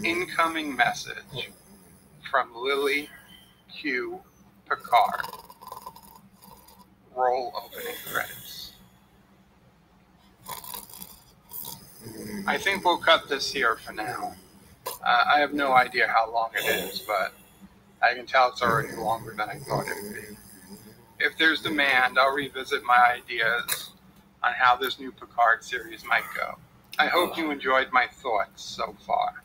Incoming message from Lily Q. Picard. Roll opening credits. I think we'll cut this here for now. I have no idea how long it is, but I can tell it's already longer than I thought it would be. If there's demand, I'll revisit my ideas on how this new Picard series might go. I hope you enjoyed my thoughts so far.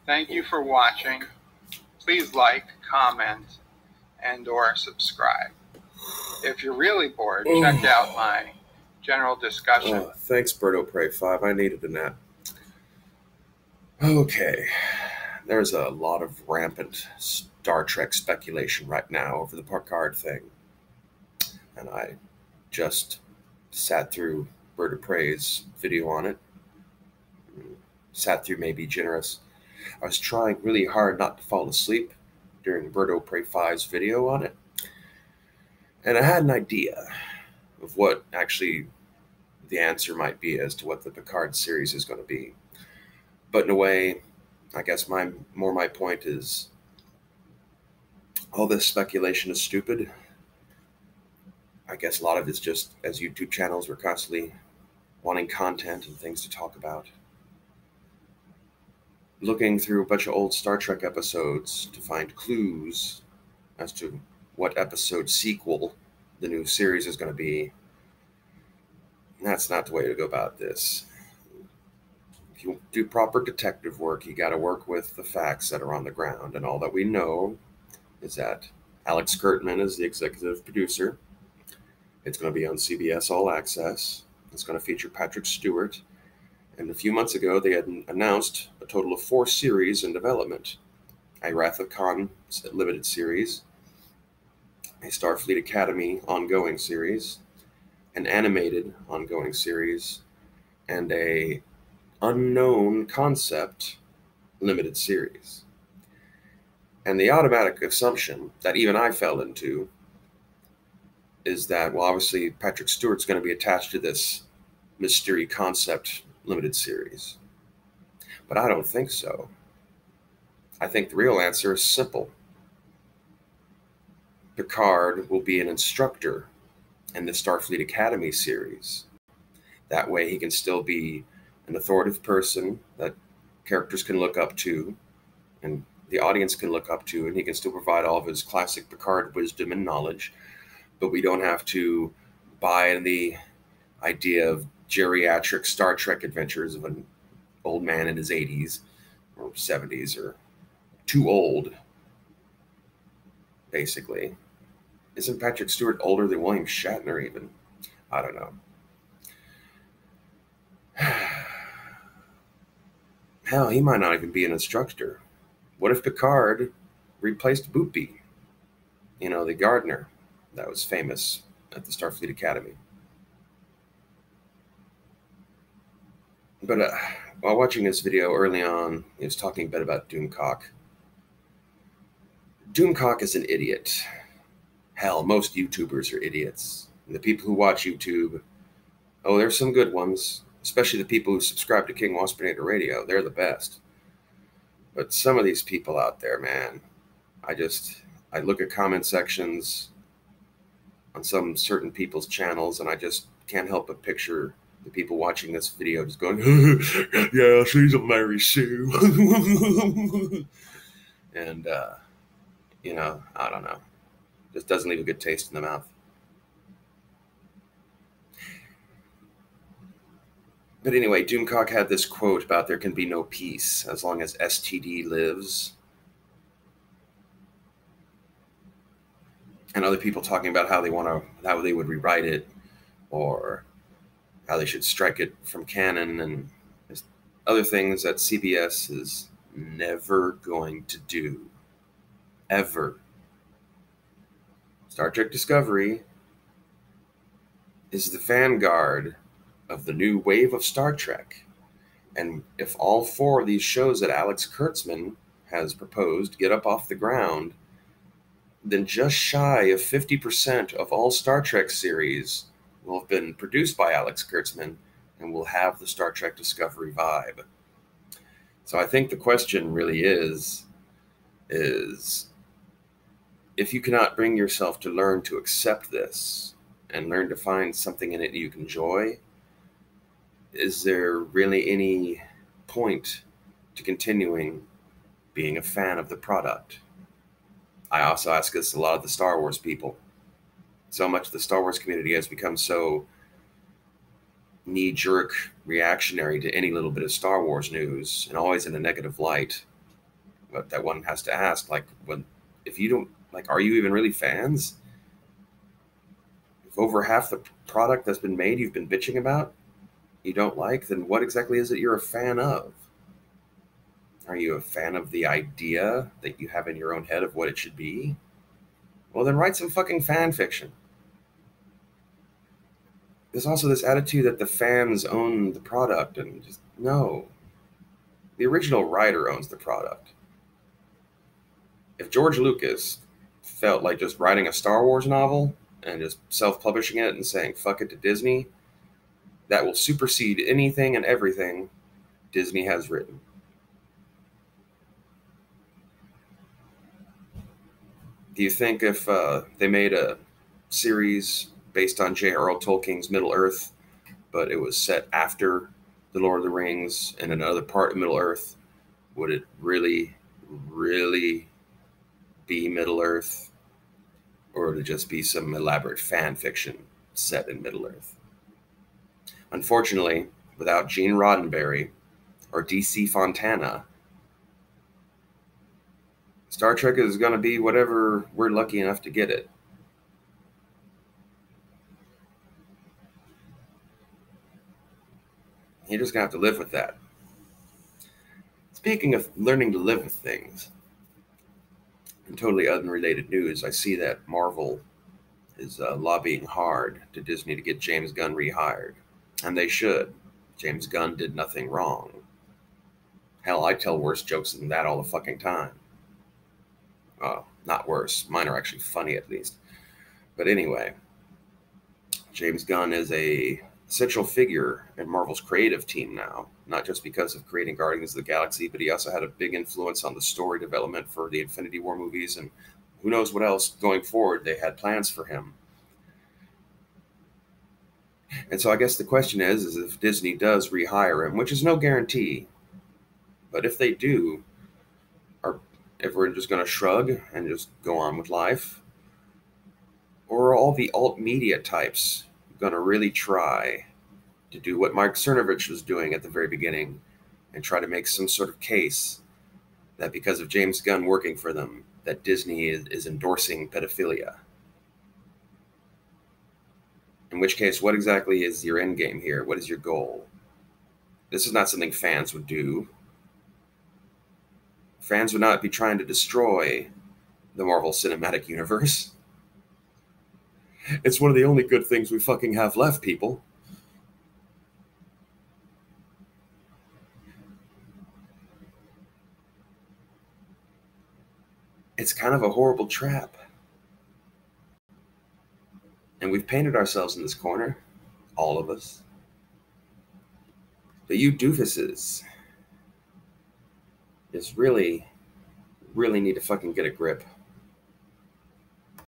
Thank you for watching. Please like, comment, and/or subscribe. If you're really bored, check out my general discussion. Thanks, Birdo Prey 5. I needed a nap. Okay. There's a lot of rampant Star Trek speculation right now over the Picard thing. And I just sat through Birdo Prey's video on it. Sat through May Be Generous. I was trying really hard not to fall asleep during Birdo Prey 5's video on it. And I had an idea of what actually the answer might be as to what the Picard series is going to be. But in a way, I guess my point is all this speculation is stupid. I guess a lot of it's just as YouTube channels were constantly wanting content and things to talk about. Looking through a bunch of old Star Trek episodes to find clues as to what episode sequel the new series is going to be. That's not the way to go about this. If you do proper detective work, you got to work with the facts that are on the ground. And all that we know is that Alex Kurtzman is the executive producer. It's going to be on CBS All Access. It's going to feature Patrick Stewart. And a few months ago, they had announced a total of 4 series in development. A Wrath of Khan limited series, a Starfleet Academy ongoing series, an animated ongoing series, and a unknown concept limited series. And the automatic assumption that even I fell into is that, well, obviously Patrick Stewart's going to be attached to this mystery concept limited series. But I don't think so. I think the real answer is simple. Picard will be an instructor in the Starfleet Academy series. That way he can still be an authoritative person that characters can look up to and the audience can look up to, and he can still provide all of his classic Picard wisdom and knowledge. But we don't have to buy the idea of geriatric Star Trek adventures of an old man in his 80s or 70s or too old, basically. Isn't Patrick Stewart older than William Shatner even? I don't know. Hell, he might not even be an instructor. What if Picard replaced Boopy? You know, the gardener that was famous at the Starfleet Academy. But while watching this video early on, he was talking a bit about Doomcock. Doomcock is an idiot. Hell, most YouTubers are idiots. And the people who watch YouTube, oh, there's some good ones, especially the people who subscribe to King Waspinator Radio. They're the best. But some of these people out there, man, I look at comment sections on some certain people's channels, and I just can't help but picture the people watching this video just going, yeah, she's a Mary Sue. And, you know, I don't know. Just doesn't leave a good taste in the mouth. But anyway, Doomcock had this quote about there can be no peace as long as STD lives. And other people talking about how they would rewrite it, or how they should strike it from canon, and other things that CBS is never going to do. Ever. Star Trek Discovery is the vanguard of the new wave of Star Trek. And if all 4 of these shows that Alex Kurtzman has proposed get up off the ground, then just shy of 50% of all Star Trek series will have been produced by Alex Kurtzman and will have the Star Trek Discovery vibe. So I think the question really is if you cannot bring yourself to learn to accept this and learn to find something in it you can enjoy, is there really any point to continuing being a fan of the product? I also ask this a lot of the Star Wars people. So much of the Star Wars community has become so knee-jerk reactionary to any little bit of Star Wars news, and always in a negative light. But that one has to ask, like, if you don't, like, are you even really fans? If over half the product that's been made you've been bitching about, you don't like, then what exactly is it you're a fan of? Are you a fan of the idea that you have in your own head of what it should be? Well, then write some fucking fan fiction. There's also this attitude that the fans own the product, and just, no. The original writer owns the product. If George Lucas felt like just writing a Star Wars novel and just self-publishing it and saying fuck it to Disney, that will supersede anything and everything Disney has written. Do you think if they made a series based on J.R.R. Tolkien's Middle-earth, but it was set after The Lord of the Rings in another part of Middle-earth, would it really, really be Middle-earth? Or would it just be some elaborate fan fiction set in Middle-earth? Unfortunately, without Gene Roddenberry or D.C. Fontana, Star Trek is going to be whatever we're lucky enough to get it. You're just going to have to live with that. Speaking of learning to live with things, in totally unrelated news, I see that Marvel is lobbying hard to Disney to get James Gunn rehired. And they should. James Gunn did nothing wrong. Hell, I tell worse jokes than that all the fucking time. Not worse. Mine are actually funny, at least. But anyway, James Gunn is a central figure in Marvel's creative team now, not just because of creating Guardians of the Galaxy, but he also had a big influence on the story development for the Infinity War movies, and who knows what else going forward they had plans for him. And so I guess the question is if Disney does rehire him, which is no guarantee, but if they do, or if we're just going to shrug and just go on with life, or are all the alt media types going to really try to do what Mike Cernovich was doing at the very beginning and try to make some sort of case that because of James Gunn working for them, that Disney is endorsing pedophilia? In which case, what exactly is your end game here? What is your goal? This is not something fans would do. Fans would not be trying to destroy the Marvel Cinematic Universe. It's one of the only good things we fucking have left, people. It's kind of a horrible trap. And we've painted ourselves in this corner, all of us. But you doofuses just really, really need to fucking get a grip.